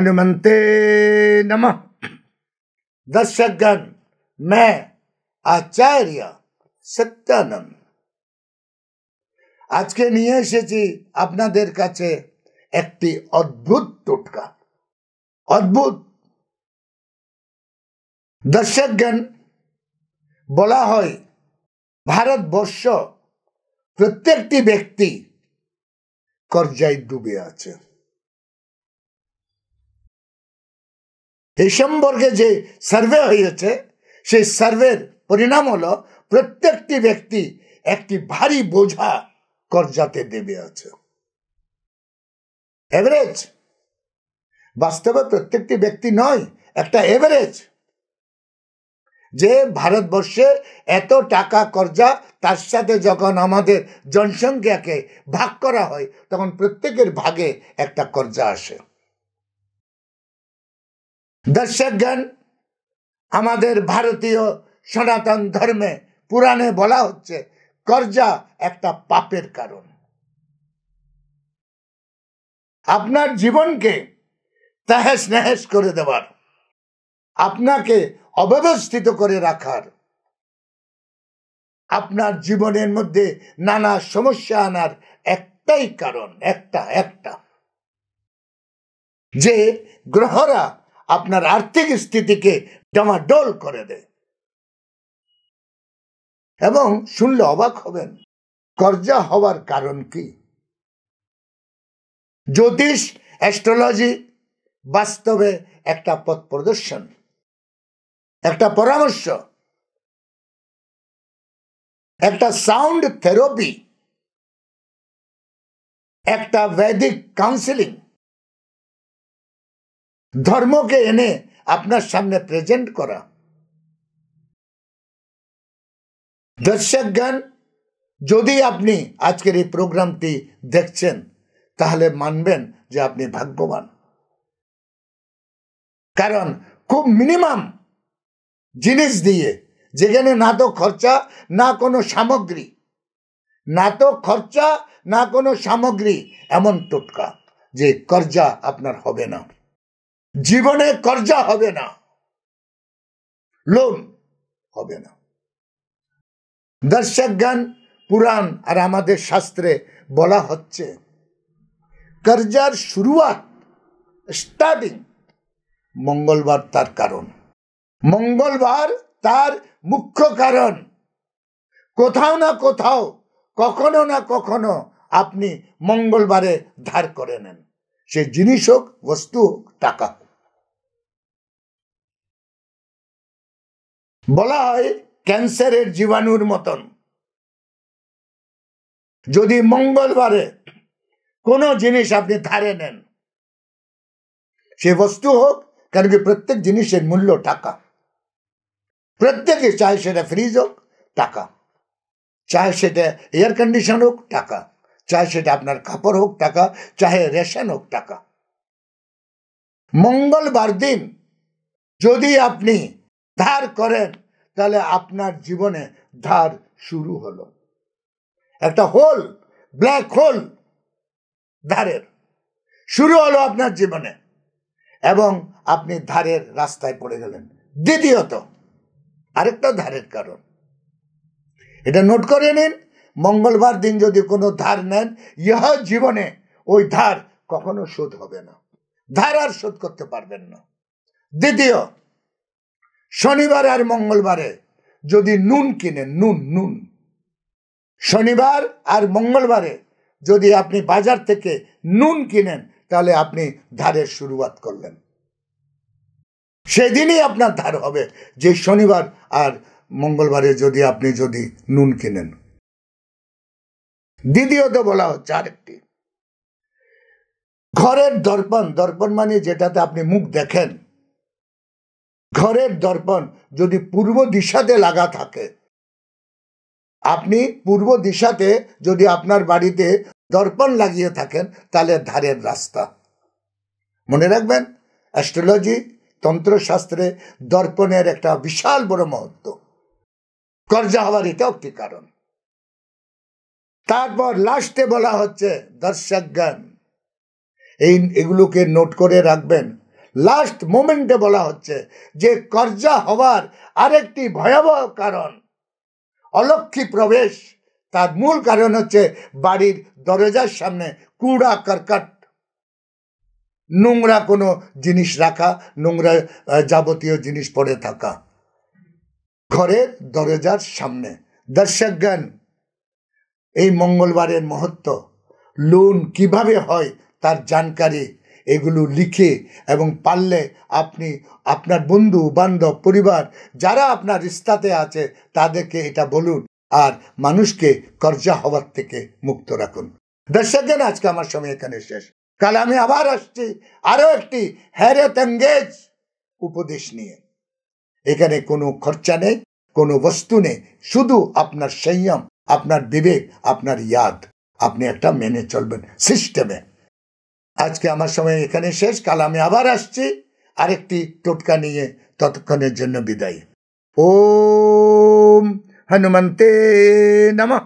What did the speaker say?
हनुमंते नमः। दर्शकगण, मैं आचार्य सत्यानंद আজকে নিয়ে এসেছি আপনাদের কাছে একটি অদ্ভুত টোটকা। অদ্ভুত দর্শকগণ, বলা হয় ভারতবর্ষ প্রত্যেকটি ব্যক্তি কর্জায় ডুবে আছে। এই সম্পর্কে যে সার্ভে হয়েছে সেই সার্ভের পরিণাম হলো প্রত্যেকটি ব্যক্তি একটি ভারী বোঝা কর্জাতে দেবে আছে। এভারেজ, বাস্তবে প্রত্যেকটি ব্যক্তি নয়, একটা এভারেজ যে ভারতবর্ষে এত টাকা কর্জা, তার সাথে যখন আমাদের জনসংখ্যাকে ভাগ করা হয় তখন প্রত্যেকের ভাগে একটা কর্জা আসে। দর্শকগণ, আমাদের ভারতীয় সনাতন ধর্মে পুরাণে বলা হচ্ছে কর্জা একটা পাপের কারণ। আপনার জীবনকে তহস নহস করে দেওয়ার, আপনাকে অব্যবস্থিত করে রাখার, আপনার জীবনের মধ্যে নানা সমস্যা আনার একটাই কারণ, একটা যে গ্রহরা আপনার আর্থিক স্থিতিকে ডামাডোল করে দেয়। এবং শুনলে অবাক হবেন, কর্জা হওয়ার কারণ কি? জ্যোতিষ, অ্যাস্ট্রোলজি বাস্তবে একটা পথ প্রদর্শন, একটা পরামর্শ, একটা সাউন্ড থেরাপি, একটা বৈদিক কাউন্সেলিং, ধর্মকে এনে আপনার সামনে প্রেজেন্ট করা। দর্শকগণ, যদি আপনি আজকের এই প্রোগ্রামটি দেখছেন তাহলে মানবেন যে আপনি ভাগ্যবান। কারণ খুব মিনিমাম জিনিস দিয়ে, যেখানে না তো খরচা না কোনো সামগ্রী, এমন টোটকা যে কর্জা আপনার হবে না, জীবনে কর্জা হবে না, লোন হবে না। দর্শকগণ, পুরাণ আর আমাদের শাস্ত্রে বলা হচ্ছে কর্জার শুরুয়াত, স্টার্টিং মঙ্গলবার তার কারণ। মঙ্গলবার তার মুখ্য কারণ। কোথাও না কোথাও, কখনো না কখনো আপনি মঙ্গলবারে ধার করে নেন, সে জিনিস হোক, বস্তু হোক, টাকা হোক। বলা হয় ক্যান্সারের জীবাণুর মতন, যদি মঙ্গলবারে কোনো জিনিস আপনি ধারে নেন, সে বস্তু হোক, কারণ কি প্রত্যেক জিনিসের মূল্য টাকা। প্রত্যেকে, চাहे সেটা ফ্রিজ হোক টাকা, চাहे সেটা এয়ার কন্ডিশন হোক টাকা, চাहे সেটা আপনার কাপড় হোক টাকা, চাहे রেশন হোক টাকা। মঙ্গলবার দিন যদি আপনি ধার করেন তাহলে আপনার জীবনে ধার শুরু হলো। একটা হোল, ব্ল্যাক হোল ধারের শুরু হলো আপনার জীবনে, এবং আপনি ধারের রাস্তায় পড়ে গেলেন। দ্বিতীয়ত আরেকটা ধারের কারণ, এটা নোট করে নিন, মঙ্গলবার দিন যদি কোনো ধার নেন, ইহ জীবনে ওই ধার কখনো শোধ হবে না, ধার আর শোধ করতে পারবেন না। দ্বিতীয়, শনিবার আর মঙ্গলবারে যদি নুন কিনেন, নুন শনিবার আর মঙ্গলবারে যদি আপনি বাজার থেকে নুন কিনেন তাহলে আপনি ধারের শুরুয়াত করলেন। সেদিনই আপনার ধার হবে, যে শনিবার আর মঙ্গলবারে আপনি যদি নুন কিনেন। দ্বিতীয়ত বলা হচ্ছে আরেকটি, ঘরের দর্পণ, দর্পণ মানে যেটাতে আপনি মুখ দেখেন, ঘরের দর্পণ যদি পূর্ব দিশাতে লাগা থাকে, আপনি পূর্ব দিশাতে যদি আপনার বাড়িতে দর্পণ লাগিয়ে থাকেন তাহলে ধারের রাস্তা। মনে রাখবেন, অ্যাস্ট্রোলজি, তন্ত্রশাস্ত্রে দর্পণের একটা বিশাল বড় মহত্ব। কর্জা হওয়ার এটাও একটি কারণ। তারপর লাস্টে বলা হচ্ছে দর্শকগণ, এগুলোকে নোট করে রাখবেন, লাস্ট মোমেন্টে বলা হচ্ছে যে কর্জা হওয়ার আরেকটি ভয়াবহ কারণ অলক্ষী প্রবেশ। তার মূল কারণ হচ্ছে বাড়ির দরজার সামনে কুড়া কারকাট, নোংরা কোনো জিনিস রাখা, নোংরা যাবতীয় জিনিস পড়ে থাকা ঘরের দরজার সামনে। দর্শকগণ, এই মঙ্গলবারের মহত্ব, লোন কিভাবে হয় তার জানকারি এগুলো লিখে এবং পারলে আপনি আপনার বন্ধু বান্ধব পরিবার যারা আপনার রিস্তাতে আছে তাদেরকে এটা বলুন আর মানুষকে কর্জা হওয়ার থেকে মুক্ত রাখুন। দর্শকগণ, আজকে আমার সময় এখানে শেষ। কাল আমি আবার আসছি আরো একটি हैरत अंगेज উপদেশ নিয়ে। এখানে কোনো খরচা নেই, কোনো বস্তু নেই, শুধু আপনার সংযম, আপনার বিবেক, আপনার ইয়াদ, আপনি একটা মেনে চলবেন সিস্টেমে। আজকে আমার সময় এখানে শেষ। কাল আমি আবার আসছি আরেকটি টোটকা নিয়ে। ততক্ষণের জন্য বিদায়। ওম হনুমন্তে নমঃ।